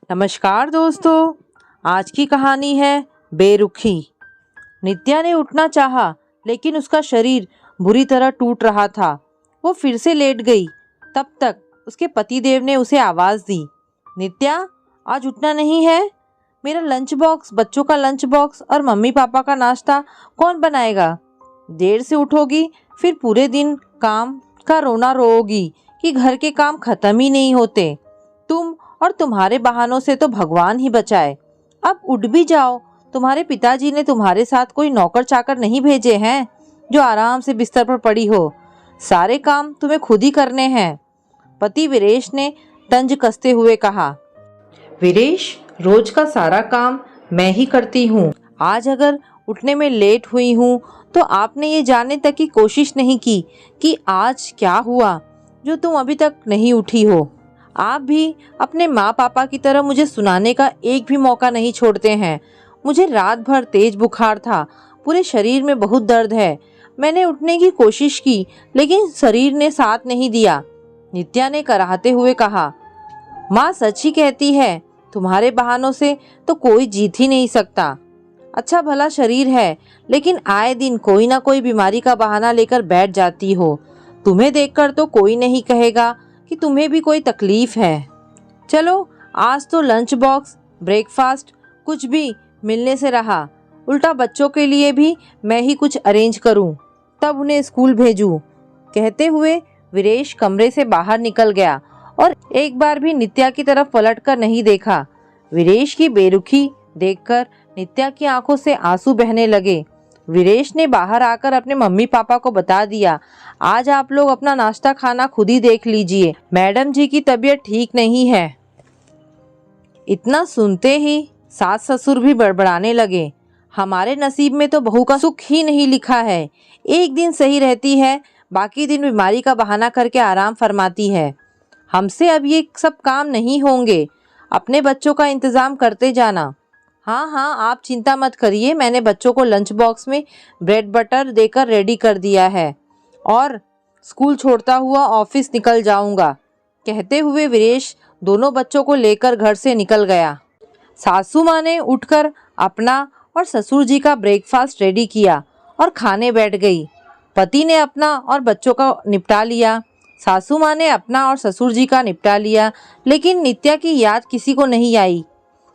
नमस्कार दोस्तों, आज की कहानी है बेरुखी। नित्या ने उठना चाहा, लेकिन उसका शरीर बुरी तरह टूट रहा था। वो फिर से लेट गई। तब तक उसके पतिदेव ने उसे आवाज़ दी, नित्या, आज उठना नहीं है? मेरा लंच बॉक्स, बच्चों का लंच बॉक्स और मम्मी पापा का नाश्ता कौन बनाएगा? देर से उठोगी, फिर पूरे दिन काम का रोना रोओगी कि घर के काम खत्म ही नहीं होते। तुम और तुम्हारे बहानों से तो भगवान ही बचाए। अब उठ भी जाओ। तुम्हारे पिताजी ने तुम्हारे साथ कोई नौकर चाकर नहीं भेजे हैं जो आराम से बिस्तर पर पड़ी हो। सारे काम तुम्हें खुद ही करने हैं। पति वीरेश ने तंज कसते हुए कहा। वीरेश, रोज का सारा काम मैं ही करती हूँ। आज अगर उठने में लेट हुई हूँ तो आपने ये जानने तक की कोशिश नहीं की कि आज क्या हुआ जो तुम अभी तक नहीं उठी हो। आप भी अपने माँ पापा की तरह मुझे सुनाने का एक भी मौका नहीं छोड़ते हैं। मुझे रात भर तेज बुखार था, पूरे शरीर में बहुत दर्द है। मैंने उठने की कोशिश की, लेकिन शरीर ने साथ नहीं दिया। नित्या ने कराहते हुए कहा। माँ सच ही कहती है, तुम्हारे बहानों से तो कोई जीत ही नहीं सकता। अच्छा भला शरीर है, लेकिन आए दिन कोई ना कोई बीमारी का बहाना लेकर बैठ जाती हो। तुम्हें देखकर तो कोई नहीं कहेगा कि तुम्हें भी कोई तकलीफ है। चलो, आज तो लंच बॉक्स, ब्रेकफास्ट कुछ भी मिलने से रहा। उल्टा बच्चों के लिए भी मैं ही कुछ अरेंज करूं, तब उन्हें स्कूल भेजूं। कहते हुए वीरेश कमरे से बाहर निकल गया और एक बार भी नित्या की तरफ पलटकर नहीं देखा। वीरेश की बेरुखी देखकर नित्या की आंखों से आंसू बहने लगे। वीरेश ने बाहर आकर अपने मम्मी पापा को बता दिया, आज आप लोग अपना नाश्ता खाना खुद ही देख लीजिए, मैडम जी की तबीयत ठीक नहीं है। इतना सुनते ही सास ससुर भी बड़बड़ाने लगे। हमारे नसीब में तो बहू का सुख ही नहीं लिखा है। एक दिन सही रहती है, बाकी दिन बीमारी का बहाना करके आराम फरमाती है। हमसे अब ये सब काम नहीं होंगे। अपने बच्चों का इंतजाम करते जाना। हाँ हाँ, आप चिंता मत करिए, मैंने बच्चों को लंच बॉक्स में ब्रेड बटर देकर रेडी कर दिया है और स्कूल छोड़ता हुआ ऑफिस निकल जाऊंगा। कहते हुए वीरेश दोनों बच्चों को लेकर घर से निकल गया। सासू माँ ने उठकर अपना और ससुर जी का ब्रेकफास्ट रेडी किया और खाने बैठ गई। पति ने अपना और बच्चों का निपटा लिया। सासू माँ ने अपना और ससुर जी का निपटा लिया, लेकिन नित्या की याद किसी को नहीं आई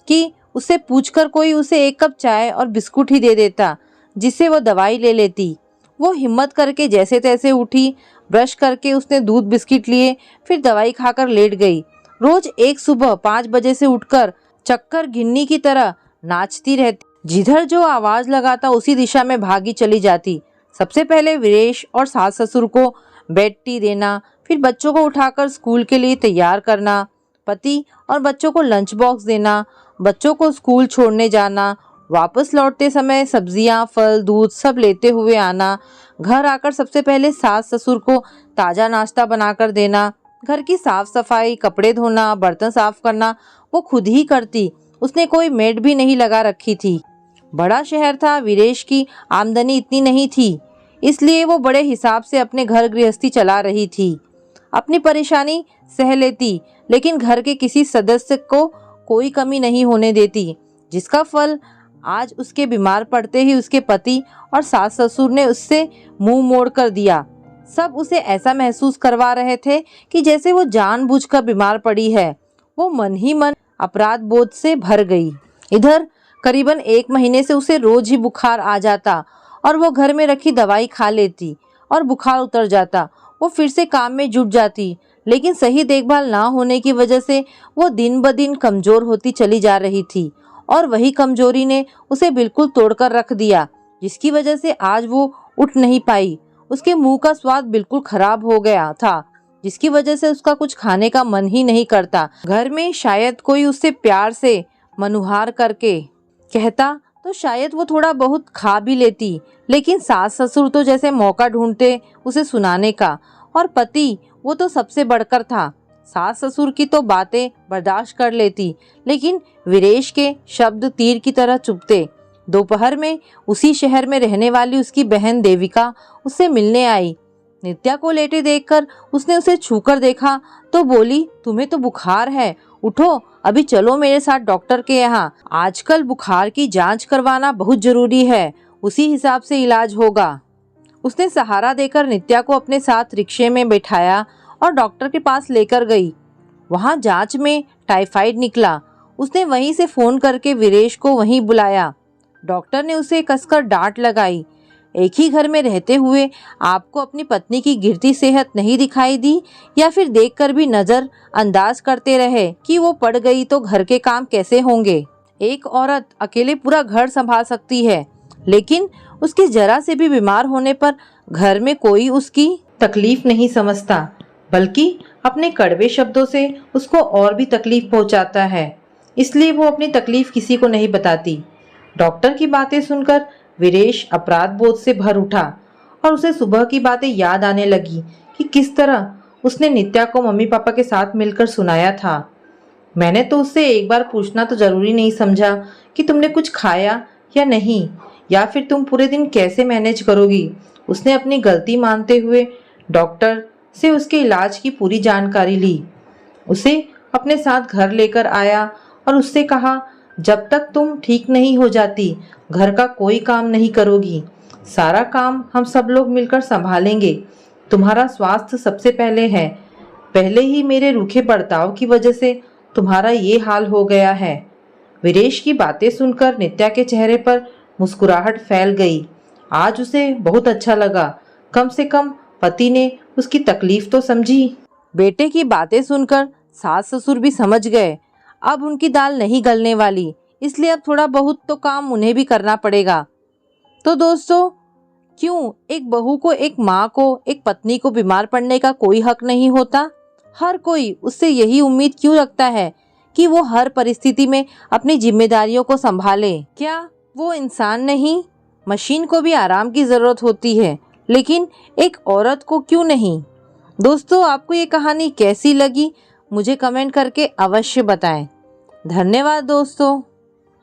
कि उससे पूछकर कोई उसे एक कप चाय और बिस्कुट ही दे देता, जिससे वो दवाई ले लेती। वो हिम्मत करके जैसे तैसे उठी। ब्रश करके उसने दूध बिस्किट लिए, फिर दवाई खाकर लेट गई। रोज एक सुबह 5 बजे से उठकर चक्कर गिन्नी की तरह नाचती रहती। जिधर जो आवाज लगाता उसी दिशा में भागी चली जाती। सबसे पहले वीरेश और सास ससुर को बेड टी देना, फिर बच्चों को उठाकर स्कूल के लिए तैयार करना, पति और बच्चों को लंच बॉक्स देना, बच्चों को स्कूल छोड़ने जाना, वापस लौटते समय सब्जियां, फल, दूध सब लेते हुए आना, घर आकर सबसे पहले सास ससुर को ताज़ा नाश्ता बनाकर देना, घर की साफ सफाई, कपड़े धोना, बर्तन साफ करना वो खुद ही करती। उसने कोई मेड भी नहीं लगा रखी थी। बड़ा शहर था, वीरेश की आमदनी इतनी नहीं थी, इसलिए वो बड़े हिसाब से अपने घर गृहस्थी चला रही थी। अपनी परेशानी सह लेती, लेकिन घर के किसी सदस्य को कोई कमी नहीं होने देती, जिसका फल आज उसके बीमार पड़ते ही उसके पति और सास ससुर ने उससे मुंह मोड़ कर दिया। सब उसे ऐसा महसूस करवा रहे थे कि जैसे वो जानबूझकर बीमार पड़ी है। वो मन ही मन अपराध बोध से भर गई। इधर करीबन 1 महीने से उसे रोज ही बुखार आ जाता और वो घर में रखी दवाई खा लेती और बुखार उतर जाता। वो फिर से काम में जुट जाती, लेकिन सही देखभाल ना होने की वजह से वो दिन ब दिन कमज़ोर होती चली जा रही थी और वही कमजोरी ने उसे बिल्कुल तोड़कर रख दिया, जिसकी वजह से आज वो उठ नहीं पाई। उसके मुंह का स्वाद बिल्कुल खराब हो गया था, जिसकी वजह से उसका कुछ खाने का मन ही नहीं करता। घर में शायद कोई उससे प्यार से मनुहार करके कहता तो शायद वो थोड़ा बहुत खा भी लेती, लेकिन सास ससुर तो जैसे मौका ढूंढते उसे सुनाने का, और पति वो तो सबसे बढ़कर था। सास ससुर की तो बातें बर्दाश्त कर लेती, लेकिन वीरेश के शब्द तीर की तरह चुभते। दोपहर में उसी शहर में रहने वाली उसकी बहन देविका उससे मिलने आई। नित्या को लेटे देखकर उसने उसे छूकर देखा तो बोली, तुम्हें तो बुखार है, उठो अभी चलो मेरे साथ डॉक्टर के यहाँ, आजकल बुखार की जांच करवाना बहुत जरूरी है, उसी हिसाब से इलाज होगा। उसने सहारा देकर नित्या को अपने साथ रिक्शे में बैठाया और डॉक्टर के पास लेकर गई। वहाँ जांच में टाइफाइड निकला। उसने वहीं से फ़ोन करके वीरेश को वहीं बुलाया। डॉक्टर ने उसे कसकर डांट लगाई। एक ही घर में रहते हुए आपको अपनी पत्नी की गिरती सेहत नहीं दिखाई दी, या फिर देखकर भी नज़र अंदाज करते रहे कि वो पड़ गई तो घर के काम कैसे होंगे। एक औरत अकेले पूरा घर संभाल सकती है, लेकिन उसके जरा से भी बीमार होने पर घर में कोई उसकी तकलीफ नहीं समझता, बल्कि अपने कड़वे शब्दों से उसको और भी तकलीफ पहुंचाता है। इसलिए वो अपनी तकलीफ किसी को नहीं बताती। डॉक्टर की बातें सुनकर वीरेश अपराध बोध से भर उठा और उसे सुबह की बातें याद आने लगी कि किस तरह उसने नित्या को मम्मी पापा के साथ मिलकर सुनाया था। मैंने तो उससे एक बार पूछना तो जरूरी नहीं समझा कि तुमने कुछ खाया या नहीं, या फिर तुम पूरे दिन कैसे मैनेज करोगी। उसने अपनी गलती मानते हुए डॉक्टर से उसके इलाज की पूरी जानकारी ली। उसे अपने साथ घर लेकर आया और उससे कहा, जब तक तुम ठीक नहीं हो जाती घर का कोई काम नहीं करोगी। सारा काम हम सब लोग मिलकर संभालेंगे। तुम्हारा स्वास्थ्य सबसे पहले है। पहले ही मेरे रूखे बर्ताव की वजह से तुम्हारा ये हाल हो गया है। वीरेश की बातें सुनकर नित्या के चेहरे पर मुस्कुराहट फैल गई। आज उसे बहुत अच्छा लगा। कम से कम पति ने उसकी तकलीफ तो समझी। बेटे की बातें सुनकर सास ससुर भी समझ गए अब उनकी दाल नहीं गलने वाली, इसलिए अब थोड़ा बहुत तो काम उन्हें भी करना पड़ेगा। तो दोस्तों, क्यों एक बहू को, एक माँ को, एक पत्नी को बीमार पड़ने का कोई हक नहीं होता? हर कोई उससे यही उम्मीद क्यों रखता है कि वो हर परिस्थिति में अपनी जिम्मेदारियों को संभाले? क्या वो इंसान नहीं? मशीन को भी आराम की ज़रूरत होती है, लेकिन एक औरत को क्यों नहीं? दोस्तों, आपको ये कहानी कैसी लगी मुझे कमेंट करके अवश्य बताएं। धन्यवाद दोस्तों।